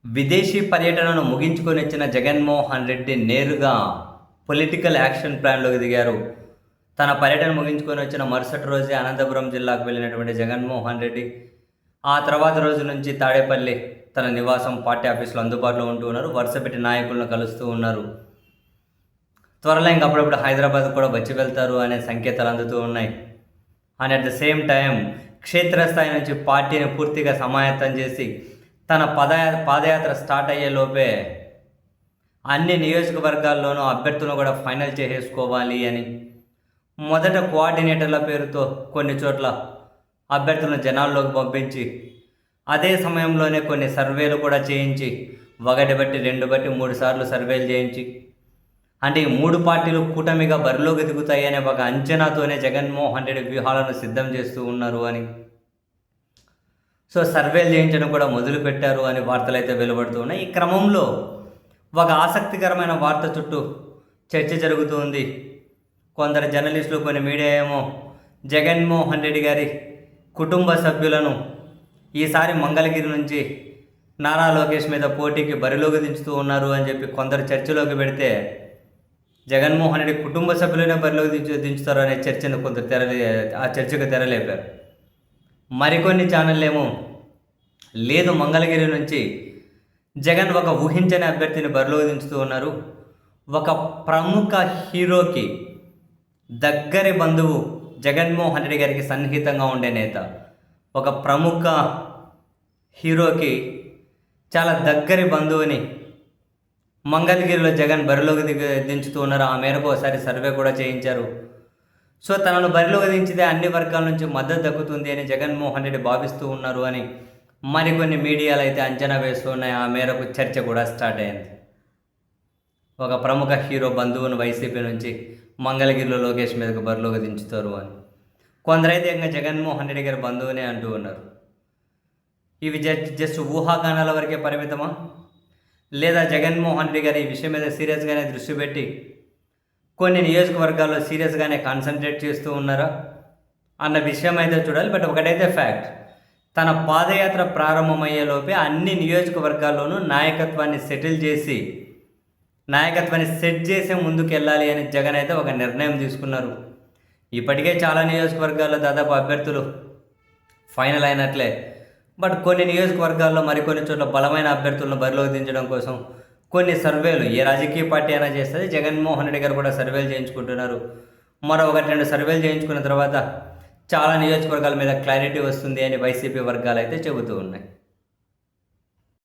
విదేశీ పర్యటనను ముగించుకొని వచ్చిన జగన్మోహన్ రెడ్డి నేరుగా పొలిటికల్ యాక్షన్ ప్లాన్లోకి దిగారు. తన పర్యటన ముగించుకొని వచ్చిన మరుసటి రోజే అనంతపురం జిల్లాకు వెళ్ళినటువంటి జగన్మోహన్ రెడ్డి ఆ తర్వాత రోజు నుంచి తాడేపల్లి తన నివాసం పార్టీ ఆఫీసులో అందుబాటులో ఉంటూ ఉన్నారు. వరుసపెట్టి నాయకులను కలుస్తూ ఉన్నారు. త్వరలో అప్పుడప్పుడు హైదరాబాద్ కూడా వచ్చి వెళ్తారు అనే సంకేతాలు అందుతూ ఉన్నాయి. And at the same time క్షేత్రస్థాయి నుంచి పార్టీని పూర్తిగా సమాయత్తం చేసి తన పాదయాత్ర స్టార్ట్ అయ్యే లోపే అన్ని నియోజకవర్గాల్లోనూ అభ్యర్థులను కూడా ఫైనల్ చేసేసుకోవాలి అని మొదట కోఆర్డినేటర్ల పేరుతో కొన్ని చోట్ల అభ్యర్థులను జనాల్లోకి పంపించి అదే సమయంలోనే కొన్ని సర్వేలు కూడా చేయించి 1 బట్టి 2 బట్టి 3 సార్లు సర్వేలు చేయించి అంటే ఈ 3 పార్టీలు కూటమిగా బరిలోకి దిగుతాయి అనే ఒక అంచనాతోనే జగన్మోహన్ రెడ్డి వ్యూహాలను సిద్ధం చేస్తూ ఉన్నారు అని సర్వేలు చేయించడం కూడా మొదలుపెట్టారు అని వార్తలు అయితే వెలువడుతూ ఉన్నాయి. ఈ క్రమంలో ఒక ఆసక్తికరమైన వార్త చుట్టూ చర్చ జరుగుతుంది. కొందరు జర్నలిస్టులు కొన్ని మీడియా ఏమో జగన్మోహన్ రెడ్డి గారి కుటుంబ సభ్యులను ఈసారి మంగళగిరి నుంచి నారా లోకేష్ మీద పోటీకి బరిలోకి దించుతూ ఉన్నారు అని చెప్పి కొందరు చర్చలోకి పెడితే జగన్మోహన్ రెడ్డి కుటుంబ సభ్యులనే బరిలోకి దించుతారు అనే చర్చను కొందరు ఆ చర్చకు తెరలేపారు. మరికొన్ని ఛానళ్ళు ఏమో లేదు, మంగళగిరి నుంచి జగన్ ఒక ఊహించని అభ్యర్థిని బరిలోకి దించుతూ ఉన్నారు. ఒక ప్రముఖ హీరోకి దగ్గరి బంధువు, జగన్మోహన్ రెడ్డి గారికి సన్నిహితంగా ఉండే నేత, ఒక ప్రముఖ హీరోకి చాలా దగ్గరి బంధువుని మంగళగిరిలో జగన్ బరిలోకి దించుతూ ఉన్నారు. ఆ మేరకు ఒకసారి సర్వే కూడా చేయించారు. తనను బరిలోకి దించితే అన్ని వర్గాల నుంచి మద్దతు దక్కుతుంది అని జగన్మోహన్ రెడ్డి భావిస్తూ ఉన్నారు అని మరికొన్ని మీడియాలు అయితే అంచనా వేస్తూ ఉన్నాయి. ఆ మేరకు చర్చ కూడా స్టార్ట్ అయింది. ఒక ప్రముఖ హీరో బంధువును వైసీపీ నుంచి మంగళగిరిలో లోకేష్ మీదకు బరిలోకి దించుతారు అని కొందరైతే ఇంకా జగన్మోహన్ రెడ్డి గారి బంధువునే అంటూ ఉన్నారు. ఇవి జస్ట్ ఊహాగానాల వరకే పరిమితమా, లేదా జగన్మోహన్ రెడ్డి గారు ఈ విషయం మీద సీరియస్గానే దృష్టి పెట్టి కొన్ని నియోజకవర్గాల్లో సీరియస్గానే కాన్సన్ట్రేట్ చేస్తూ ఉన్నారా అన్న విషయం అయితే చూడాలి. బట్ ఒకటైతే ఫ్యాక్ట్, తన పాదయాత్ర ప్రారంభమయ్యేలోపే అన్ని నియోజకవర్గాల్లోనూ నాయకత్వాన్ని సెట్ చేసే ముందుకు వెళ్ళాలి అని జగన్ అయితే ఒక నిర్ణయం తీసుకున్నారు. ఇప్పటికే చాలా నియోజకవర్గాల్లో దాదాపు అభ్యర్థులు ఫైనల్ అయినట్లే. బట్ కొన్ని నియోజకవర్గాల్లో మరికొన్ని చోట్ల బలమైన అభ్యర్థులను బరిలోకి దించడం కోసం కొన్ని సర్వేలు ఏ రాజకీయ పార్టీ అయినా చేస్తుంది. జగన్మోహన్ రెడ్డి గారు కూడా సర్వేలు చేయించుకుంటున్నారు. మరో 1-2 సర్వేలు చేయించుకున్న తర్వాత చాలా నియోజకవర్గాల మీద క్లారిటీ వస్తుంది అని వైసీపీ వర్గాలు అయితే చెబుతూ ఉన్నాయి.